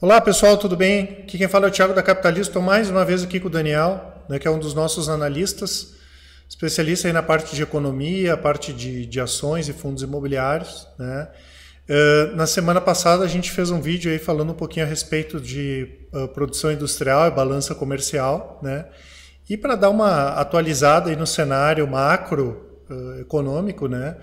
Olá pessoal, tudo bem? Aqui quem fala é o Thiago da Capitalista. Estou mais uma vez aqui com o Daniel, né, que é um dos nossos analistas, especialista aí na parte de economia, parte de ações e fundos imobiliários. Né? Na semana passada a gente fez um vídeo aí falando um pouquinho a respeito de produção industrial e balança comercial. Né? E para dar uma atualizada aí no cenário macro econômico, né?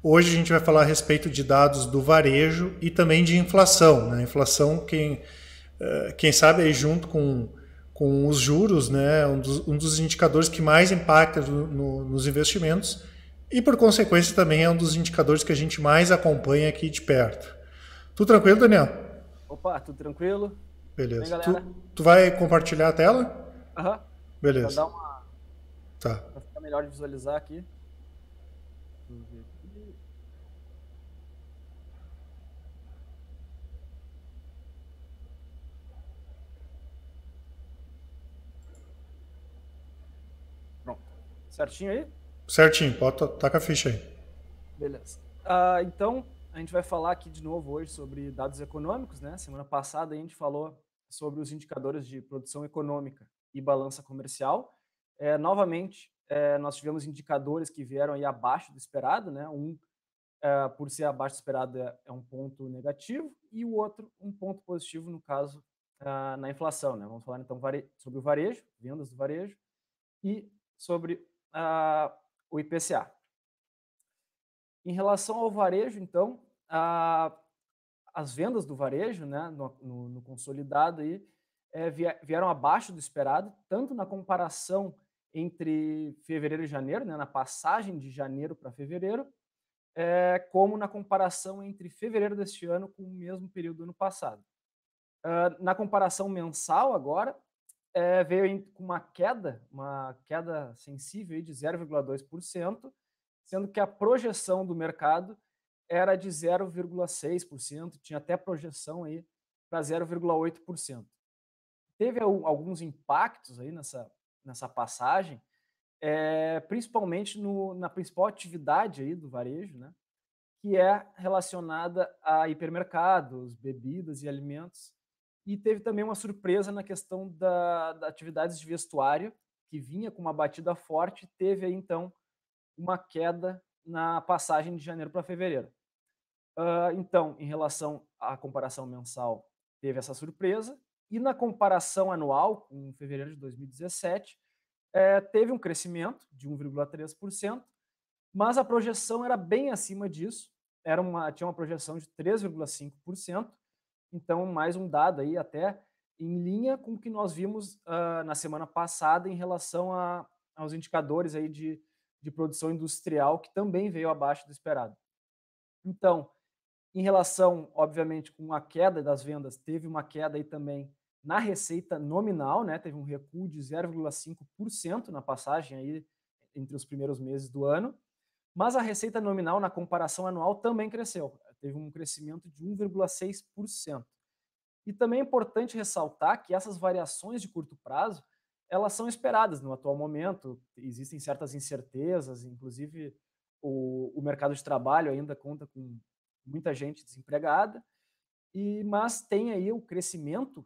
Hoje a gente vai falar a respeito de dados do varejo e também de inflação. Né? Inflação, quem sabe aí junto com os juros, né? Um dos indicadores que mais impacta nos investimentos e, por consequência, também é um dos indicadores que a gente mais acompanha aqui de perto. Tudo tranquilo, Daniel? Opa, tudo tranquilo? Bem, Beleza. Tu, galera? tu vai compartilhar a tela? Aham. Para Beleza. dar uma, Tá. para ficar melhor de visualizar aqui. Deixa eu ver aqui. Pronto. Certinho aí? Certinho, pode tacar a ficha aí. Beleza. Então, a gente vai falar aqui de novo hoje sobre dados econômicos, né? Semana passada a gente falou sobre os indicadores de produção econômica e balança comercial. Novamente, nós tivemos indicadores que vieram aí abaixo do esperado, né? Por ser abaixo do esperado, é um ponto negativo, e o outro, um ponto positivo, no caso, na inflação. Né? Vamos falar, então, sobre o varejo, vendas do varejo, e sobre o IPCA. Em relação ao varejo, então, as vendas do varejo, né, no consolidado, aí, vieram abaixo do esperado, tanto na comparação entre fevereiro e janeiro, né, na passagem de janeiro para fevereiro, como na comparação entre fevereiro deste ano com o mesmo período do ano passado. Na comparação mensal agora, veio com uma queda sensível aí de 0,2%, sendo que a projeção do mercado era de 0,6%, tinha até projeção aí para 0,8%. Teve alguns impactos aí nessa passagem, principalmente na principal atividade aí do varejo, né? Que é relacionada a hipermercados, bebidas e alimentos. E teve também uma surpresa na questão da atividades de vestuário, que vinha com uma batida forte, teve aí então uma queda na passagem de janeiro para fevereiro. Então, em relação à comparação mensal, teve essa surpresa, e na comparação anual, com fevereiro de 2017, teve um crescimento de 1,3%, mas a projeção era bem acima disso, tinha uma projeção de 3,5%, então mais um dado aí até em linha com o que nós vimos na semana passada em relação aos indicadores aí de produção industrial, que também veio abaixo do esperado. Então, em relação, obviamente, com a queda das vendas, teve uma queda aí também na receita nominal, né? Teve um recuo de 0,5% na passagem aí entre os primeiros meses do ano, mas a receita nominal na comparação anual também cresceu, teve um crescimento de 1,6%. E também é importante ressaltar que essas variações de curto prazo, elas são esperadas no atual momento, existem certas incertezas, inclusive o mercado de trabalho ainda conta com muita gente desempregada, mas tem aí o crescimento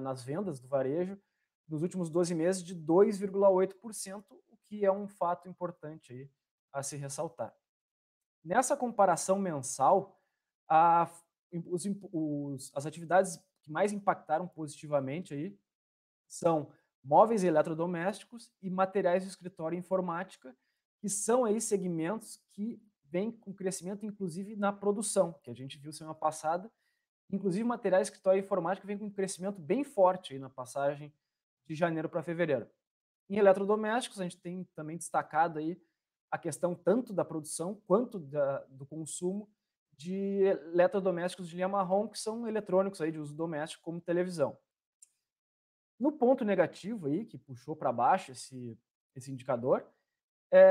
nas vendas do varejo nos últimos 12 meses de 2,8%, o que é um fato importante aí a se ressaltar. Nessa comparação mensal, a, as atividades que mais impactaram positivamente aí são móveis e eletrodomésticos e materiais de escritório e informática, que são aí segmentos que vêm com crescimento, inclusive na produção, que a gente viu semana passada. Inclusive, materiais de escritório e informática vem com um crescimento bem forte aí na passagem de janeiro para fevereiro. Em eletrodomésticos, a gente tem também destacado aí a questão tanto da produção quanto do consumo de eletrodomésticos de linha marrom, que são eletrônicos aí de uso doméstico, como televisão. No ponto negativo aí, que puxou para baixo esse indicador,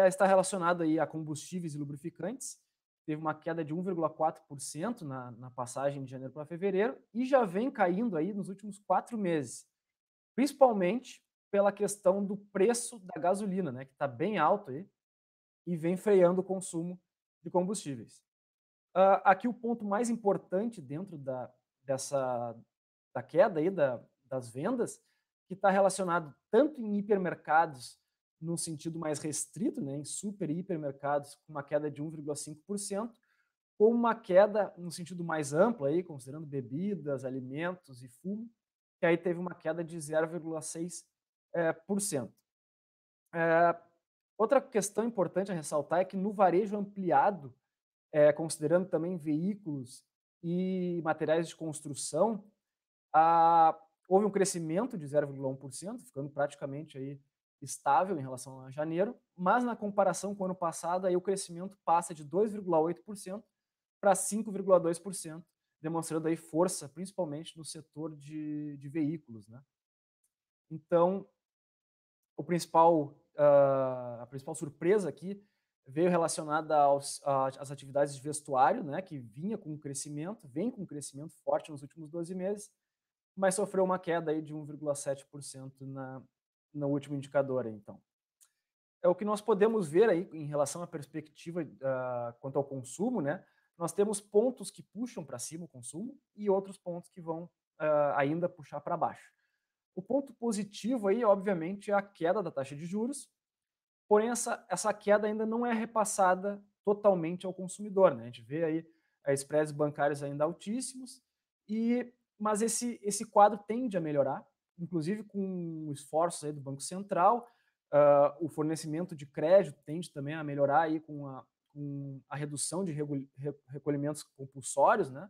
está relacionado aí a combustíveis e lubrificantes. Teve uma queda de 1,4% na passagem de janeiro para fevereiro e já vem caindo aí nos últimos 4 meses, principalmente pela questão do preço da gasolina, né, que está bem alto aí e vem freando o consumo de combustíveis. Aqui o ponto mais importante dentro dessa queda aí das vendas, que está relacionado tanto em hipermercados, no sentido mais restrito, né, em super e hipermercados, com uma queda de 1,5%, com uma queda no sentido mais amplo, aí, considerando bebidas, alimentos e fumo, que aí teve uma queda de 0,6%. Outra questão importante a ressaltar é que no varejo ampliado, considerando também veículos e materiais de construção, houve um crescimento de 0,1%, ficando praticamente aí estável em relação a janeiro, mas na comparação com o ano passado, aí o crescimento passa de 2,8% para 5,2%, demonstrando aí força, principalmente no setor de veículos, né? Então, a principal surpresa aqui veio relacionada às atividades de vestuário, né, que vem com um crescimento forte nos últimos 12 meses, mas sofreu uma queda aí de 1,7% no último indicador. Então, é o que nós podemos ver aí em relação à perspectiva quanto ao consumo, né? Nós temos pontos que puxam para cima o consumo e outros pontos que vão ainda puxar para baixo. O ponto positivo aí, obviamente, é a queda da taxa de juros, porém essa queda ainda não é repassada totalmente ao consumidor, né? A gente vê aí spreads bancários ainda altíssimos, mas esse quadro tende a melhorar, inclusive com esforços aí do Banco Central. O fornecimento de crédito tende também a melhorar aí com a redução de recolhimentos compulsórios, né?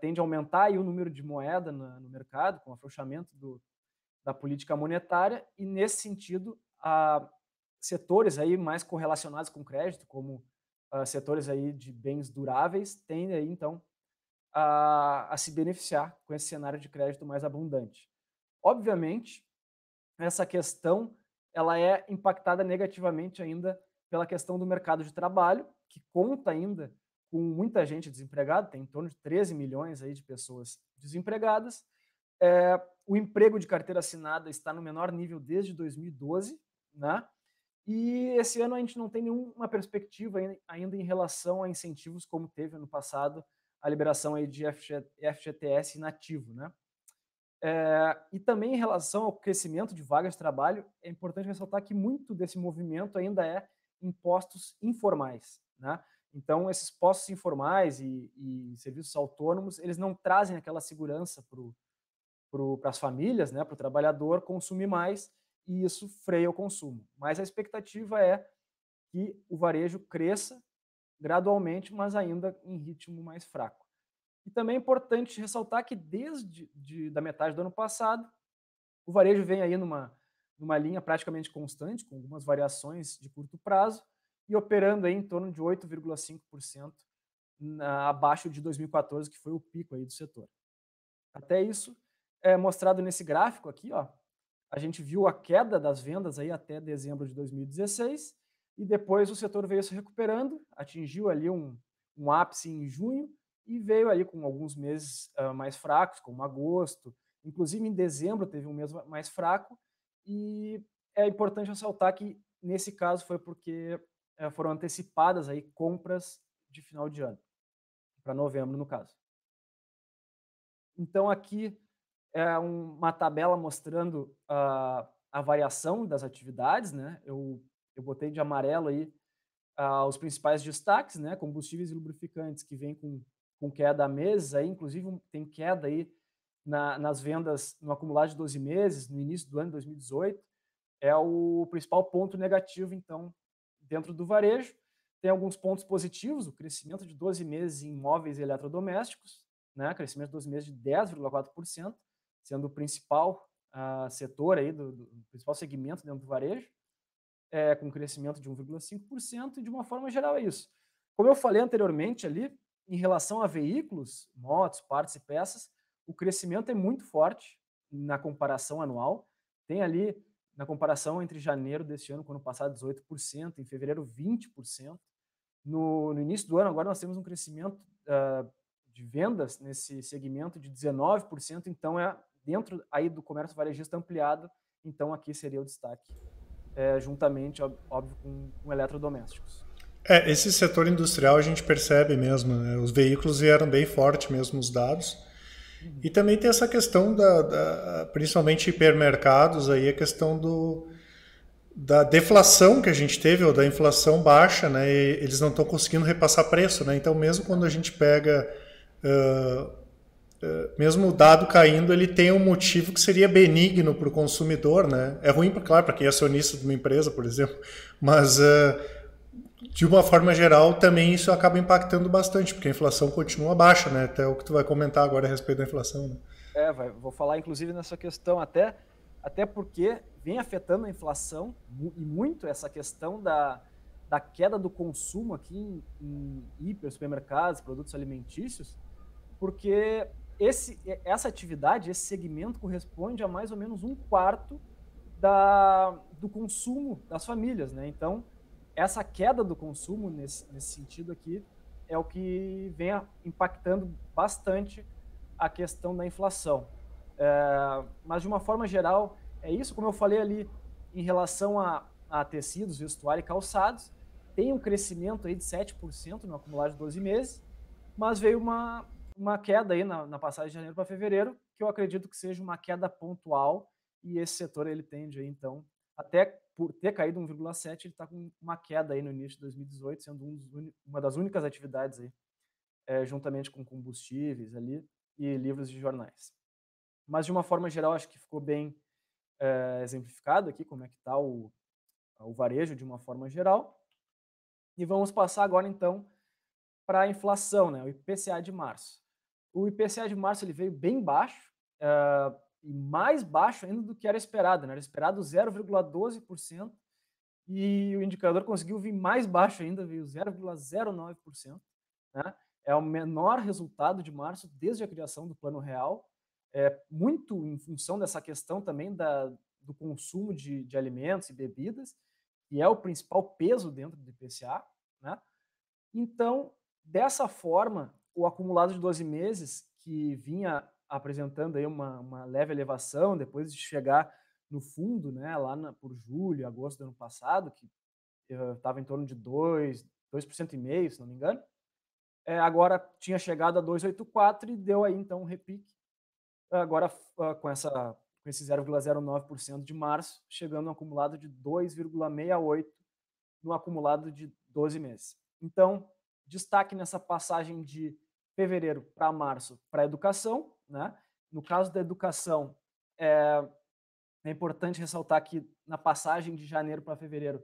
Tende a aumentar aí o número de moeda no mercado, com o afrouxamento da política monetária, e nesse sentido, setores aí mais correlacionados com crédito, como setores aí de bens duráveis, tendem aí, então, a se beneficiar com esse cenário de crédito mais abundante. Obviamente, essa questão ela é impactada negativamente ainda pela questão do mercado de trabalho, que conta ainda com muita gente desempregada, tem em torno de 13 milhões aí de pessoas desempregadas. O emprego de carteira assinada está no menor nível desde 2012, né? E esse ano a gente não tem nenhuma perspectiva ainda em relação a incentivos como teve ano passado, a liberação aí de FGTS inativo, né? E também em relação ao crescimento de vagas de trabalho, é importante ressaltar que muito desse movimento ainda é em postos informais, né? Então, esses postos informais e serviços autônomos, eles não trazem aquela segurança para as famílias, né, para o trabalhador consumir mais, e isso freia o consumo. Mas a expectativa é que o varejo cresça gradualmente, mas ainda em ritmo mais fraco. E também é importante ressaltar que desde da metade do ano passado, o varejo vem aí numa linha praticamente constante, com algumas variações de curto prazo, e operando aí em torno de 8,5% abaixo de 2014, que foi o pico aí do setor. Até isso é mostrado nesse gráfico aqui, ó. A gente viu a queda das vendas aí até dezembro de 2016, e depois o setor veio se recuperando, atingiu ali um ápice em junho, e veio ali com alguns meses mais fracos, como agosto, inclusive em dezembro teve um mês mais fraco, e é importante ressaltar que nesse caso foi porque foram antecipadas aí compras de final de ano, para novembro no caso. Então aqui é uma tabela mostrando a variação das atividades, né? Eu botei de amarelo aí os principais destaques, né? Combustíveis e lubrificantes, que vem com queda há meses, aí, inclusive tem queda aí nas vendas no acumulado de 12 meses, no início do ano de 2018, é o principal ponto negativo, então, dentro do varejo. Tem alguns pontos positivos, o crescimento de 12 meses em móveis e eletrodomésticos, né? Crescimento de 12 meses de 10,4%, sendo o principal setor aí, do principal segmento dentro do varejo, com crescimento de 1,5%, e de uma forma geral é isso. Como eu falei anteriormente ali, em relação a veículos, motos, partes e peças, o crescimento é muito forte na comparação anual. Tem ali, na comparação entre janeiro deste ano com o ano passado, 18%, em fevereiro, 20%. No início do ano, agora nós temos um crescimento de vendas nesse segmento de 19%, então dentro aí do comércio varejista ampliado, então aqui seria o destaque, juntamente, óbvio, com eletrodomésticos. Esse setor industrial a gente percebe mesmo, né? Os veículos vieram bem forte mesmo, os dados. Uhum. E também tem essa questão principalmente hipermercados aí, a questão da deflação que a gente teve, ou da inflação baixa, né? E eles não estão conseguindo repassar preço, né? Então mesmo quando a gente pega, uh, mesmo o dado caindo, ele tem um motivo que seria benigno para o consumidor, né? É ruim, claro, para quem é acionista de uma empresa, por exemplo, mas de uma forma geral também isso acaba impactando bastante, porque a inflação continua baixa, né? Até o que tu vai comentar agora a respeito da inflação, né? Vou falar inclusive nessa questão até porque vem afetando a inflação e muito essa questão da queda do consumo aqui em hiper, supermercados, produtos alimentícios, porque essa atividade, esse segmento corresponde a mais ou menos um quarto do consumo das famílias, né? Então, essa queda do consumo nesse sentido aqui é o que vem impactando bastante a questão da inflação. Mas, de uma forma geral, é isso. Como eu falei ali, em relação a tecidos, vestuário e calçados, tem um crescimento aí de 7% no acumulado de 12 meses, mas veio uma queda aí na passagem de janeiro para fevereiro, que eu acredito que seja uma queda pontual, e esse setor ele tende aí, então, até por ter caído 1,7, ele está com uma queda aí no início de 2018, sendo uma das únicas atividades aí, juntamente com combustíveis ali e livros de jornais. Mas, de uma forma geral, acho que ficou bem exemplificado aqui como é que está o varejo de uma forma geral. E vamos passar agora, então, para a inflação, né? O IPCA de março. O IPCA de março ele veio bem baixo, e mais baixo ainda do que era esperado, né? Era esperado 0,12%, e o indicador conseguiu vir mais baixo ainda, veio 0,09%. Né? É o menor resultado de março desde a criação do Plano Real, muito em função dessa questão também do consumo de alimentos e bebidas, que é o principal peso dentro do IPCA. Né? Então, dessa forma, o acumulado de 12 meses, que vinha apresentando aí uma leve elevação, depois de chegar no fundo, né, por julho, agosto do ano passado, que estava em torno de 2,5%, se não me engano, agora tinha chegado a 2,84 e deu aí então um repique, agora com esse 0,09% de março, chegando no acumulado de 2,68 no acumulado de 12 meses. Então, destaque nessa passagem de fevereiro para março para a educação. Né? No caso da educação, é importante ressaltar que na passagem de janeiro para fevereiro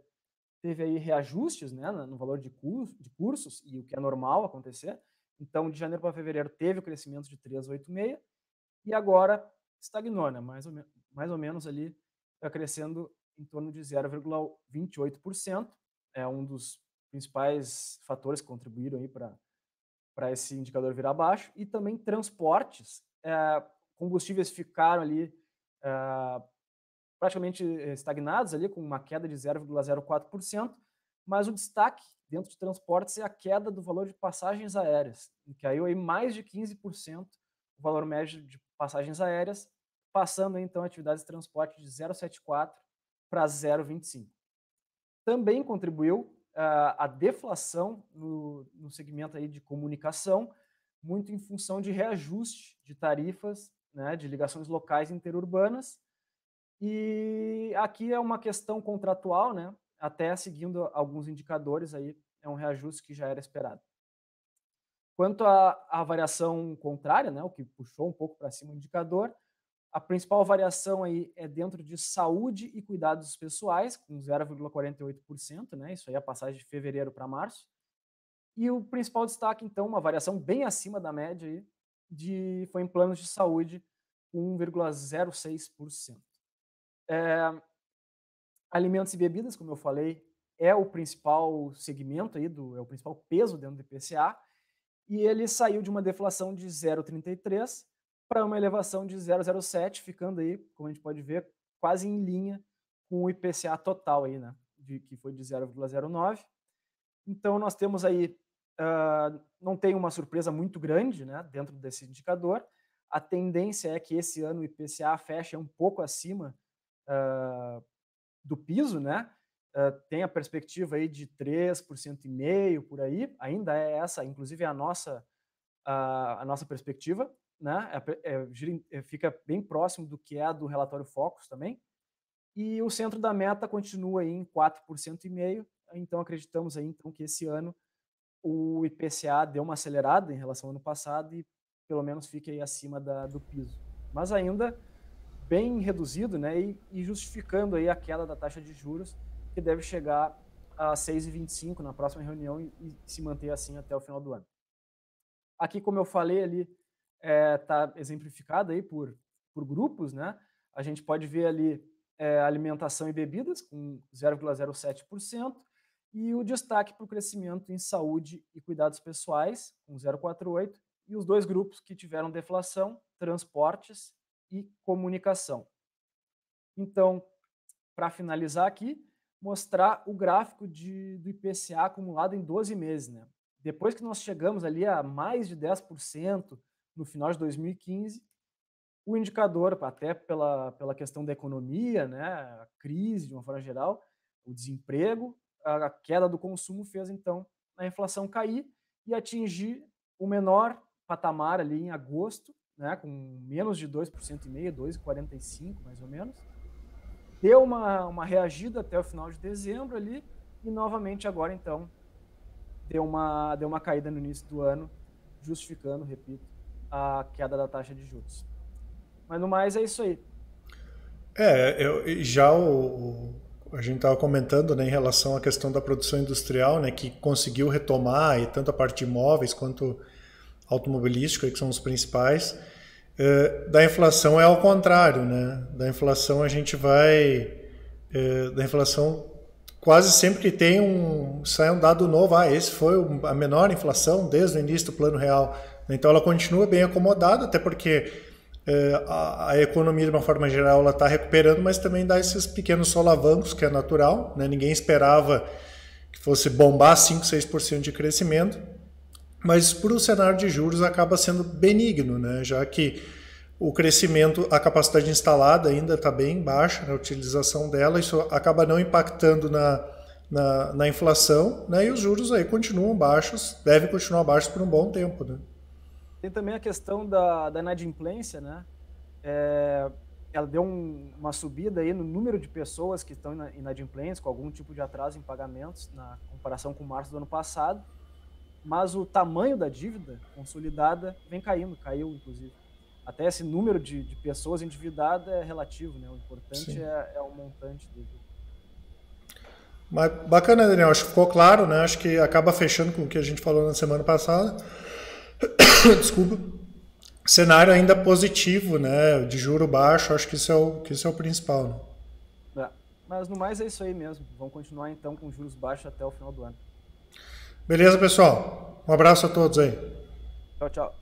teve aí reajustes, né, no valor de cursos, e o que é normal acontecer. Então, de janeiro para fevereiro teve o crescimento de 3,86 e agora estagnou, né, mais ou menos ali crescendo em torno de 0,28%. É um dos principais fatores que contribuíram aí para esse indicador virar baixo. E também transportes, combustíveis ficaram ali praticamente estagnados ali, com uma queda de 0,04%, mas o destaque dentro de transportes é a queda do valor de passagens aéreas, que caiu aí mais de 15% o valor médio de passagens aéreas, passando então a atividade de transporte de 0,74 para 0,25. Também contribuiu a deflação no segmento aí de comunicação, muito em função de reajuste de tarifas, né, de ligações locais interurbanas. E aqui é uma questão contratual, né? Até seguindo alguns indicadores aí, é um reajuste que já era esperado. Quanto à variação contrária, né, o que puxou um pouco para cima o indicador, a principal variação aí é dentro de saúde e cuidados pessoais, com 0,48%, né? Isso aí é a passagem de fevereiro para março. E o principal destaque, então, uma variação bem acima da média aí, foi em planos de saúde, com 1,06%. Alimentos e bebidas, como eu falei, é o principal segmento aí, é o principal peso dentro do IPCA, e ele saiu de uma deflação de 0,33 para uma elevação de 0,07, ficando aí, como a gente pode ver, quase em linha com o IPCA total aí, né, que foi de 0,09. Então nós temos aí, não tem uma surpresa muito grande, né, dentro desse indicador. A tendência é que esse ano o IPCA feche um pouco acima do piso, né? Tem a perspectiva aí de 3,5% por aí, ainda é essa, inclusive a nossa a nossa perspectiva, né? Fica bem próximo do que é a do relatório Focus também. E o centro da meta continua aí em 4,5%. Então, acreditamos aí, então, que esse ano o IPCA deu uma acelerada em relação ao ano passado e pelo menos fique aí acima do piso. Mas ainda bem reduzido, né? E justificando aí a queda da taxa de juros, que deve chegar a 6,25 na próxima reunião e se manter assim até o final do ano. Aqui, como eu falei ali, está exemplificado aí por grupos, né? A gente pode ver ali alimentação e bebidas com 0,07%, e o destaque para o crescimento em saúde e cuidados pessoais, com 0,48%, e os dois grupos que tiveram deflação, transportes e comunicação. Então, para finalizar aqui, mostrar o gráfico do IPCA acumulado em 12 meses. Né? Depois que nós chegamos ali a mais de 10% no final de 2015, o indicador, até pela questão da economia, né, a crise de uma forma geral, o desemprego, a queda do consumo fez, então, a inflação cair e atingir o menor patamar ali em agosto, né, com menos de 2,5%, 2,45% mais ou menos. Deu uma reagida até o final de dezembro ali e novamente agora, então, deu uma caída no início do ano, justificando, repito, a queda da taxa de juros. Mas no mais é isso aí. A gente estava comentando, né, em relação à questão da produção industrial, né, que conseguiu retomar, e tanto a parte de imóveis quanto automobilística, que são os principais. Da inflação é ao contrário, né? Da inflação a gente vai... da inflação, quase sempre que sai um dado novo, esse foi a menor inflação desde o início do Plano Real. Então ela continua bem acomodada, até porque a economia, de uma forma geral, ela está recuperando, mas também dá esses pequenos solavancos, que é natural, né? Ninguém esperava que fosse bombar 5%, 6% de crescimento, mas para o cenário de juros acaba sendo benigno, né? Já que o crescimento, a capacidade instalada ainda está bem baixa, na utilização dela, isso acaba não impactando na inflação, né? E os juros aí continuam baixos, devem continuar baixos por um bom tempo, né? Tem também a questão da inadimplência, né? Ela deu uma subida aí no número de pessoas que estão inadimplentes, com algum tipo de atraso em pagamentos, na comparação com março do ano passado, mas o tamanho da dívida consolidada vem caiu inclusive. Até esse número de pessoas endividadas é relativo, né? O importante é o montante dele. Mas bacana, Daniel, acho que ficou claro, né? Acho que acaba fechando com o que a gente falou na semana passada. Desculpa. Cenário ainda positivo, né? De juro baixo, acho que isso é o principal. Né? Mas no mais é isso aí mesmo. Vamos continuar então com juros baixos até o final do ano. Beleza, pessoal? Um abraço a todos aí. Tchau, tchau.